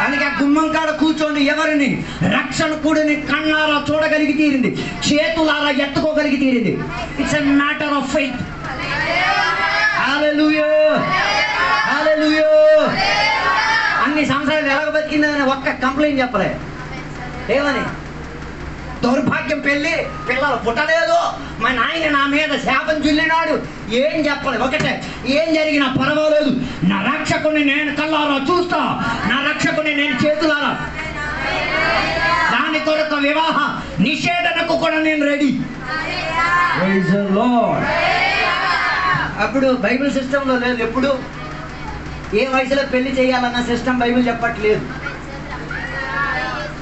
[SPEAKER 2] అందుకే గుమ్మం కాడ కూర్చొని ఎవరిని? రక్షణకుడిని కన్నారా చూడగలిగి తీరింది, చేతులారా ఎత్తుకోగలిగి తీరింది. It's a matter of faith. Hallelujah, hallelujah. అన్ని సంవత్సరాలు ఎలాగ బతికిందని ఒక్క కంప్లైంట్ చెప్పలే. ఏమని? దౌర్భాగ్యం, పెళ్ళి పిల్లలు పుట్టలేదు, మా నాయన నా మీద శాపం చుల్లినాడు. ఏం చెప్పలేదు, ఒకటే, ఏం జరిగినా పర్వాలేదు, నా రక్షకుని నేను కళ్ళారా చూస్తా, నా రక్షకుని నేను చేతులారా. దాని కొరకు వివాహ నిషేధనకు కూడా నేను రెడీ.
[SPEAKER 1] Praise the lord.
[SPEAKER 2] అప్పుడు బైబిల్ సిస్టంలో లేదు. ఎప్పుడు ఏ వయసులో పెళ్లి చేయాలన్న సిస్టమ్ బైబిల్ చెప్పట్లేదు.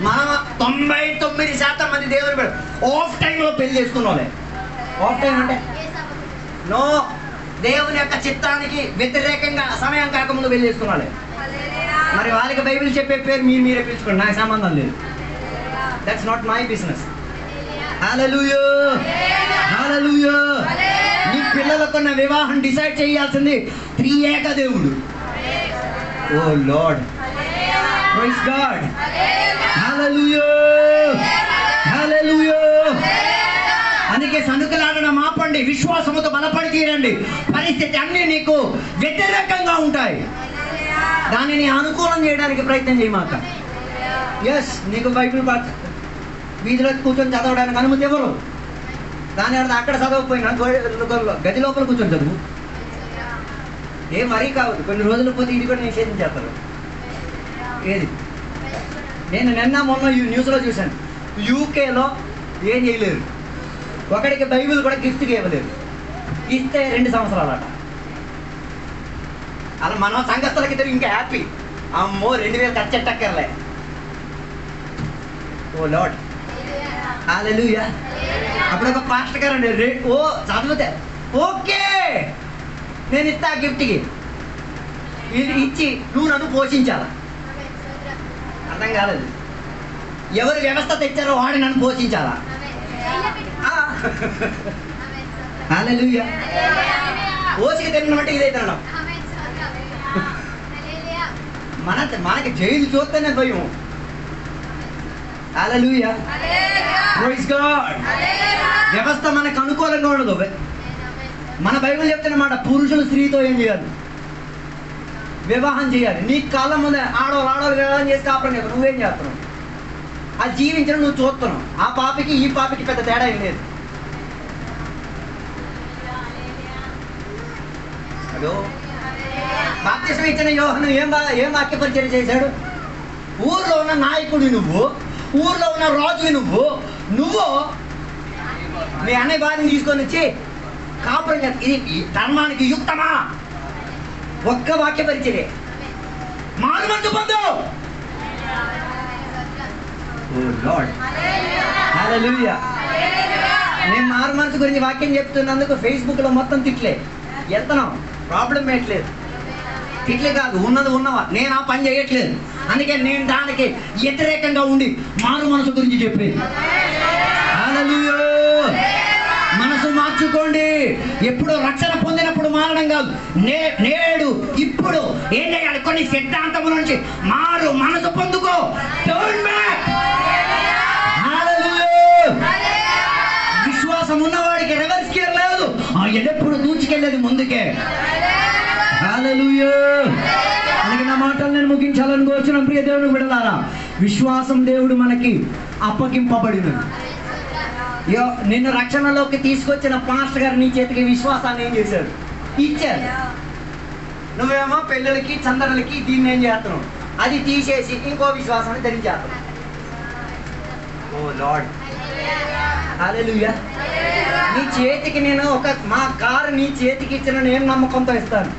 [SPEAKER 2] మనం 99% మంది దేవుని బిడ్డ ఆఫ్ టైంలో పెళ్లి చేసుకున్న వాళ్ళే. ఆఫ్ టైం అంటే నో, దేవుని యొక్క చిత్తానికి వ్యతిరేకంగా సమయం కాకముందు పెళ్లి చేసుకున్న వాళ్ళే. మరి వాళ్ళకి బైబిల్ చెప్పే పేరు మీరే పిలుచుకోండి, నాకు సంబంధం లేదు. That's not my business. Hallelujah, hallelujah. నీ పిల్లలకున్న వివాహం డిసైడ్ చేయాల్సింది త్రియేక దేవుడు. Oh lord, praise god, hallelujah, hallelujah. అందుకే సనుకులాడడం ఆపండి, విశ్వాసముతో బలపడి తీరండి. పరిస్థితి అన్నీ నీకు వ్యతిరేకంగా ఉంటాయి, దానిని అనుకూలం చేయడానికి ప్రయత్నం చేయమాక. ఎస్, నీకు బైబిల్ వీధిలో కూర్చొని చదవడానికి అనుమతి ఎవరు? దాని అక్కడ చదవకపోయినా గది లోపల కూర్చొని చదువు. ఏం మరీ కావద్దు, కొన్ని రోజులు పోతే ఇది కూడా నిషేధించేస్తారు. ఏది? నేను నిన్న మొన్న న్యూస్లో చూశాను, యూకేలో ఏం చేయలేరు, ఒకడికి బైబిల్ కూడా గిఫ్ట్గా ఇవ్వలేరు, ఇస్తే 2 సంవత్సరాలట. అలా మన సంఘస్థలకి ఇద్దరు ఇంకా హ్యాపీ, అమ్మో 2000 ఖర్చెట్టక్కర్లే. ఓ లార్డ్, హల్లెలూయా. అప్పుడు ఒక పాస్టర్ గారు అండి, ఓ చదివితే ఓకే నేను ఇస్తా గిఫ్ట్కి, ఇది ఇచ్చి నువ్వు నన్ను పోషించాలా. అర్థం కాలేదు. ఎవరు వ్యవస్థ తెచ్చారో వాడు నన్ను పోషించాలా. హల్లెలూయా. ఓసికి తిన్నమంటే ఇదే తినడం. మనకి జైలు చూస్తేనే భయం. హల్లెలూయా, ప్రైజ్ గాడ్. వ్యవస్థ మనకు అనుకూలంగా ఉండదు. మన బైబిల్ చెప్తున్నమాట, పురుషులు స్త్రీతో ఏం చేయాలి? వివాహం చేయాలి. నీ కాళ్ళ ముందే ఆడవాళ్ళు వివాహం చేసి కాపురం చేస్తావు, నువ్వేం చేస్తున్నావు? అది జీవించడం నువ్వు చూస్తున్నావు. ఆ పాపికి ఈ పాపికి పెద్ద తేడా ఏం లేదు. హలో, బాప్తిసం ఇచ్చిన యోహాను ఏం వాక్య పరిచయం చేశాడు? ఊర్లో ఉన్న నాయకుడు నువ్వు, ఊర్లో ఉన్న రాజువి నువ్వు మీ అన్నయ్య భార్యని తీసుకొని వచ్చి కాపురం చేస్తా. ఇది ధర్మానికి యుక్తమా? ఒక్క వాక్య పరిచయే. మారుమందు పొందు. ఓ లార్డ్, హల్లెలూయా. నేను మారు మనసు గురించి వాక్యం చెప్తున్నందుకు ఫేస్బుక్లో మొత్తం తిట్లే. వెళ్తున్నాం, ప్రాబ్లం పెట్టలేదు. తిట్లే కాదు, ఉన్నది ఉన్నవా. నేను ఆ పని చేయట్లేదు, అందుకే నేను దానికి వ్యతిరేకంగా ఉండి మారు మనసు గురించి చెప్పేది. హల్లెలూయా. మనసు మార్చుకోండి. ఎప్పుడు రక్షణ పొందినప్పుడు మారడం కాదు, నేడు ఇప్పుడు ఏం చేయాలి? కొన్ని సిద్ధాంతముల నుంచి మారు మనసు పొందుకో. విశ్వాసం ఉన్నవాడికి రివర్స్ గేర్ లేదు, ఎప్పుడు దూచుకెళ్ళేది ముందుకే. హల్లెలూయా. అలాగే నా మాటలు నేను ముగించాలని కోరుచున్నాను ప్రియ దేవుని బిడ్డలారా. విశ్వాసం దేవుడు మనకి అప్పగింపబడినది. నిన్ను రక్షణలోకి తీసుకొచ్చిన పాస్టర్ గారు నీ చేతికి విశ్వాసాన్ని ఏం చేశాడు? ఇచ్చాడు. నువ్వేమో పెళ్ళిళ్ళకి చందనలకి దీన్ని ఏం చేస్తున్నావు? అది తీసేసి ఇంకో విశ్వాసాన్ని ధరించేస్తున్నావు. ఓ లార్డ్, హల్లెలూయా. నీ చేతికి నేను మా కారు నీ చేతికి ఇచ్చిన నేను నమ్మకంతో ఇస్తాను.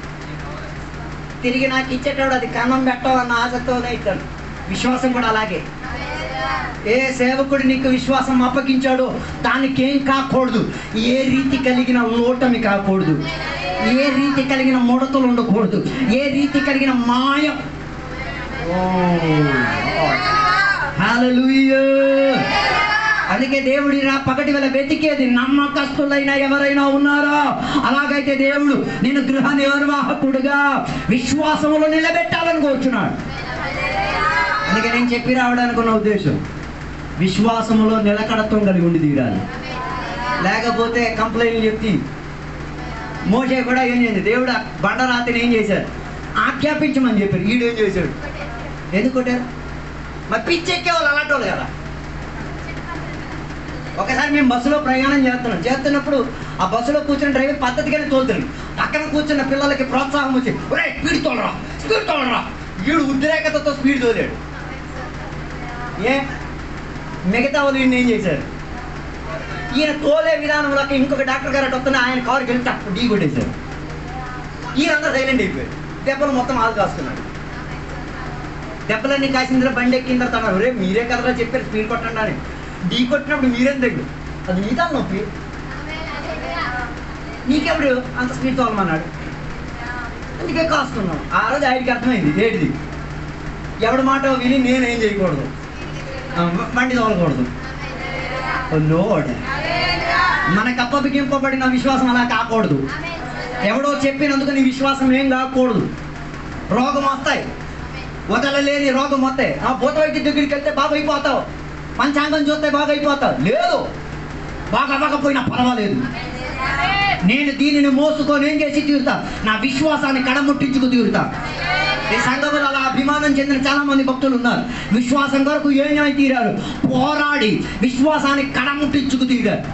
[SPEAKER 2] తిరిగి నాకు ఇచ్చేటప్పుడు అది కన్నం పెట్టాలన్న ఆశతోనే ఇస్తాను. విశ్వాసం కూడా అలాగే. ఏ సేవకుడు నీకు విశ్వాసం అప్పగించాడో దానికి ఏం కాకూడదు. ఏ రీతి కలిగిన ఓటమి కాకూడదు, ఏ రీతి కలిగిన ముడతలు ఉండకూడదు, ఏ రీతి కలిగిన మాయం హల్లెలూయా. అందుకే దేవుడి పగటి వేళ వెతికేది నమ్మకస్తులైన ఎవరైనా ఉన్నారా? అలాగైతే దేవుడు నేను గృహ నిర్వాహకుడుగా విశ్వాసంలో నిలబెట్టాలని కోరుచున్నాడు. అందుకే నేను చెప్పి రావడానికి ఉన్న ఉద్దేశం, విశ్వాసములో నిలకడత్వం కలిగి ఉండి తీరాలి. లేకపోతే కంప్లైంట్లు చెప్తి. మోషే కూడా ఏం చేసింది, దేవుడు బండరాతిని ఏం చేశాడు, ఆజ్ఞాపించమని చెప్పారు. ఈడేం చేశాడు, ఎందుకు కొట్టారు? మరి పిచ్చెక్కే వాళ్ళు అలాంటి వాళ్ళు కదా. ఒకసారి మేము బస్సులో ప్రయాణం చేస్తున్నప్పుడు ఆ బస్సులో కూర్చున్న డ్రైవర్ పద్ధతిగానే తోలుతున్నాడు. పక్కన కూర్చున్న పిల్లలకి ప్రోత్సాహం వచ్చి, ఒరే స్పీడ్ తోలరా. వీడు ఉద్రేకతతో స్పీడ్ తోలాడు. మిగతా వాళ్ళు ఈయన ఏం చేశారు, ఈయన తోలే విధానంలోకి ఇంకొక డాక్టర్ గారు అటు వస్తున్నా ఆయన కారుకి వెళ్ళి టప్ ఢీ కొట్టేశారు. ఈయనంతా సైలెంట్ అయిపోయాడు. దెబ్బలు మొత్తం ఆలు కాస్తున్నాడు. దెబ్బలన్నీ కాసిన బండి ఎక్కిన తర్వాత అన్నారు, రే మీరే కదరా చెప్పారు స్పీడ్ కొట్టండి అని. ఢీ కొట్టినప్పుడు మీరేం దగ్గర, అది నీదా నొప్పి, నీకెప్పుడు అంత స్పీడ్ తోలమన్నాడు. అందుకే కాస్తున్నాం. ఆ రోజు ఆయనకి అర్థమైంది ఏంటిది, ఎవడి మాట విని నేనేం చేయకూడదు, బండి తోలకూడదు. లోడ్ మనకు అప్పగింపబడిన విశ్వాసం అలా కాకూడదు. ఎవడో చెప్పినందుకు నీ విశ్వాసం ఏం కాకూడదు. రోగం వస్తాయి, వదలలేని రోగం వస్తాయి. ఆ భూత వైద్య దగ్గరికి వెళ్తే బాగా అయిపోతావు, పంచాంగం చూస్తే బాగా అయిపోతావు. లేదు, బాగా అవ్వకపోయినా పర్వాలేదు, నేను దీనిని మోసుకొని ఏం చేసి తీరుతా, నా విశ్వాసాన్ని కడముట్టించుకు తీరుతా. ఈ సంఘంలో అలా అభిమానం చెందిన చాలా మంది భక్తులు ఉన్నారు. విశ్వాసం కొరకు ఏమై తీరారు, పోరాడి విశ్వాసాన్ని కడముట్టించుకు తీరారు.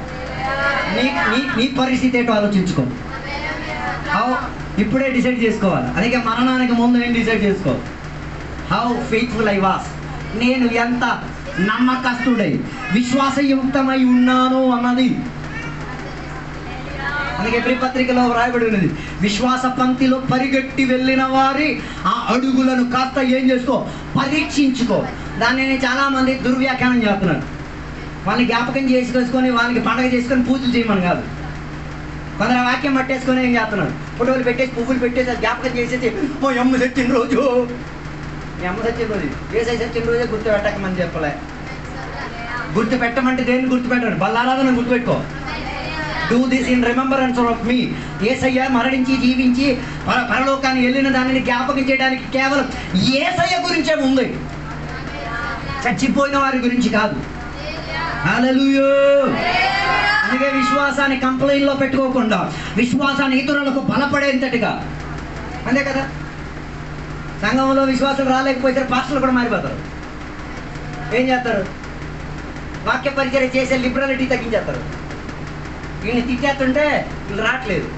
[SPEAKER 2] నీ పరిస్థితి ఏంటో ఆలోచించుకో. ఇప్పుడే డిసైడ్ చేసుకోవాలి. అందుకే మరణానికి ముందు ఏం డిసైడ్ చేసుకో, హౌ ఫెయిత్ఫుల్ ఐ వాస్, నేను ఎంత నమ్మకస్తుడై విశ్వాసయుక్తమై ఉన్నాను అన్నది. అందుకే ఎబ్రీ పత్రికలో వ్రాయబడి ఉన్నది, విశ్వాస పంక్తిలో పరిగెట్టి వెళ్ళిన వారి ఆ అడుగులను కాస్త ఏం చేసుకో, పరీక్షించుకో. దాన్ని నేను చాలా మంది దుర్వ్యాఖ్యానం చేస్తున్నాను. వాళ్ళని జ్ఞాపకం చేసుకొని వాళ్ళకి పండగ చేసుకొని పూజలు చేయమని కాదు. కొందరు వాక్యం పట్టేసుకొని ఏం చేస్తున్నారు, ఫోటోలు పెట్టేసి పువ్వులు పెట్టేసి అది జ్ఞాపకం చేసేసి ఓ అమ్మ సచ్చిన రోజు, మీ అమ్మ సచ్చిన రోజు ఏసై సచ్చిన రోజే గుర్తు పెట్టకమని చెప్పలే. గుర్తు పెట్టమంటే దేన్ని గుర్తు పెట్టండి, బల్లారాధన గుర్తుపెట్టుకో. Do this in remembrance of me. యేసయ్య మరణించి జీవించి పరలోకాన్ని వెళ్ళిన దానిని జ్ఞాపకం చేయడానికి కేవలం యేసయ్య గురించే ఉంది, చచ్చిపోయిన వారి గురించి కాదు. హల్లెలూయా. అందుకే విశ్వాసాన్ని కంప్లైంట్లో పెట్టుకోకుండా విశ్వాసాన్ని ఇతరులకు బలపడేంతటిగా. అంతే కదా, సంఘంలో విశ్వాసం రాలేకపోతే పాస్టర్లు కూడా మారిపోతారు. ఏం చేస్తారు, వాక్య పరిచయం చేసే లిబరాలిటీ తగ్గించేస్తారు. వీళ్ళని తిట్టేస్తుంటే వీళ్ళు రావట్లేదు.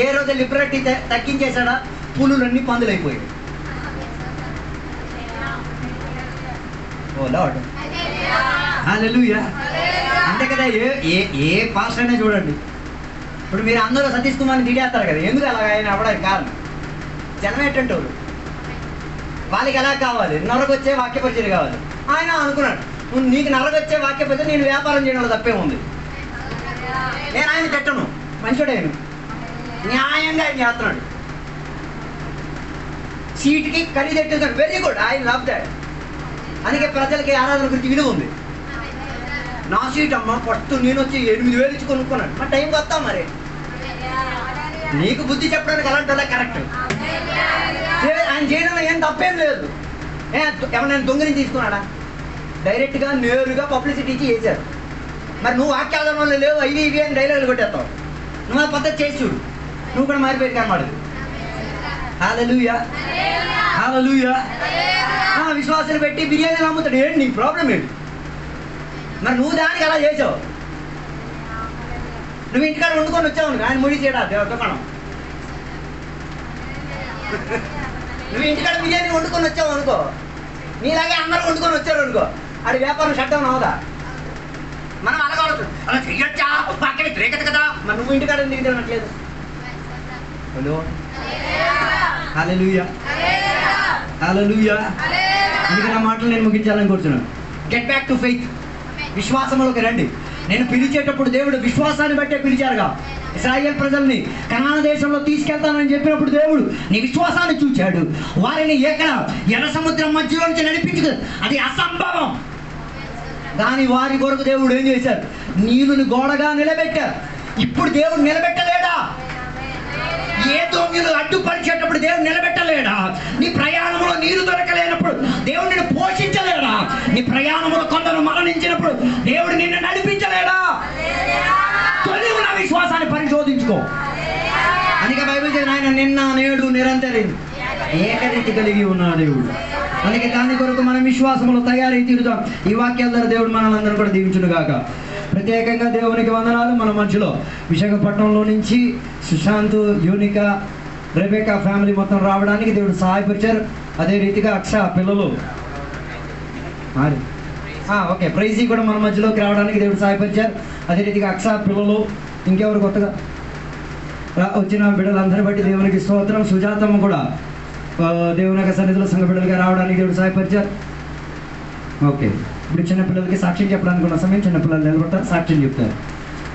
[SPEAKER 2] ఏ రోజు లిబరాలిటీ తగ్గించేశాడా, పులులన్నీ పందులైపోయాయి. ఓ లార్డ్, హల్లెలూయా. అంతే కదా, ఏ పాస్టర్ అయినా చూడండి. ఇప్పుడు మీరు అందరూ సతీష్ కుమార్ని తిట్టేస్తారు కదా, ఎందుకు అలాగ ఆయన అవ్వడానికి కారణం జనం ఏంటంటే వాళ్ళకి ఎలా కావాలి, నరగొచ్చే వాక్య పరిచయం కావాలి. ఆయన అనుకున్నాడు, నీకు నరగొచ్చే వాక్య పరిచయం, నేను వ్యాపారం చేయడంలో తప్పే ఉంది. నేను ఆయన తిట్టను, మంచివాడు ఆయన, న్యాయంగా ఆయన చేస్తున్నాడు. సీట్కి ఖరీదెట్టు very good, I love that. అందుకే ప్రజలకి ఆరాధన గురించి విలువ ఉంది. నా సీట్ అమ్మ పట్టు, నేను వచ్చి 8,000 ఇచ్చి కొనుక్కున్నాను, మరి టైంకి వస్తాం. మరి నీకు బుద్ధి చెప్పడానికి అలాంటి వాళ్ళ కరెక్ట్. ఆయన చేయడంలో ఏం తప్పేం లేదు. ఎవరైనా దొంగని తీసుకున్నాడా, డైరెక్ట్గా నేరుగా పబ్లిసిటీ ఇచ్చి చేశారు. మరి నువ్వు వాక్యాల వల్ల లేవు ఇవి అని డైలాగులు కొట్టేస్తావు. నువ్వు ఆ పద్ధతి చేసి చూడు, నువ్వు కూడా మారిపోయి కనమాట. హల్లెలూయా, హల్లెలూయా. విశ్వాసాలు పెట్టి బిర్యానీలు అమ్ముతాడు, ఏంటి నీకు ప్రాబ్లం ఏంటి? మరి నువ్వు దానికి అలా చేసావు. నువ్వు ఇంటికాడ వండుకొని వచ్చావు, ఆయన ముడి చేయడా దుకాణం. నువ్వు ఇంటికాడ బిర్యానీ వండుకొని వచ్చావు అనుకో, నీలాగే అందరూ వండుకొని వచ్చారు అనుకో, అది వ్యాపారం షట్ డౌన్ అవదా? మనం అలాగే అలా చెయ్యొచ్చా, పక్కన వ్యతిరేకత కదా. మరి నువ్వు ఇంటికాడ ఎందుకు తినట్లేదు? Hello, hallelujah, hallelujah. అందుకే నా మాటలు నేను ముగించాలని కోరుతున్నాను. Get back to faith. విశ్వాసంలోకి రండి. నేను పిలిచేటప్పుడు దేవుడు విశ్వాసాన్ని బట్టే పిలిచారుగా. ఇశ్రాయేల్ ప్రజల్ని కనాను దేశంలో తీసుకెళ్తానని చెప్పినప్పుడు దేవుడు నీ విశ్వాసాన్ని చూచాడు. వారిని ఎర్ర సముద్రం మధ్యలో నుంచి నడిపించు, అది అసంభవం. కానీ వారి కొరకు దేవుడు ఏం చేశారు? నీళ్ళని గోడగా నిలబెట్టారు. ఇప్పుడు దేవుడు నిలబెట్టలేడా? ఏ దొంగలు అడ్డుపరిచేటప్పుడు దేవుడు నిలబెట్టలేడా? నీ ప్రయాణంలో నీరు దొరకలేనప్పుడు దేవుడు నిన్ను పోషించలేడా? నీ ప్రయాణంలో కొందరు మరణించినప్పుడు దేవుడు నిన్ను నడిపించలేడా? తొలి ఉన్న విశ్వాసాన్ని పరిశోధించుకో. అందుకే బైబిల్ చదివిన ఆయన నిన్న నేడు నిరంతరం ఏకరీతి కలిగి ఉన్న దేవుడు. అందుకే దాని కొరకు మనం విశ్వాసంలో తయారై తీరుతాం. ఈ వాక్యాల ద్వారా దేవుడు మనల్ని కూడా దీవించును గాక. ప్రత్యేకంగా దేవునికి వందనాలు. మన మధ్యలో విశాఖపట్నంలో నుంచి సుశాంత్, యూనిక, రెబేకా ఫ్యామిలీ మొత్తం రావడానికి దేవుడు సహాయపరిచారు. అదే రీతిగా అక్ష పిల్లలు ఓకే ప్రైజీ కూడా మన మధ్యలోకి రావడానికి దేవుడు సహాయపరిచారు. అదే రీతిగా అక్ష పిల్లలు, ఇంకెవరు కొత్తగా వచ్చిన బిడ్డలందరి బట్టి దేవునికి స్తోత్రం. సుజాతమ్మ కూడా దేవుని యొక్క సన్నిధిలో సంఘ బిడ్డలుగా రావడానికి దేవుడు సహాయపరిచారు. ఓకే, ఇప్పుడు చిన్నపిల్లలకి సాక్ష్యం చెప్పడానికి ఉన్న సమయం చిన్నపిల్లలు నిలబడతారు, సాక్ష్యం చెప్తారు.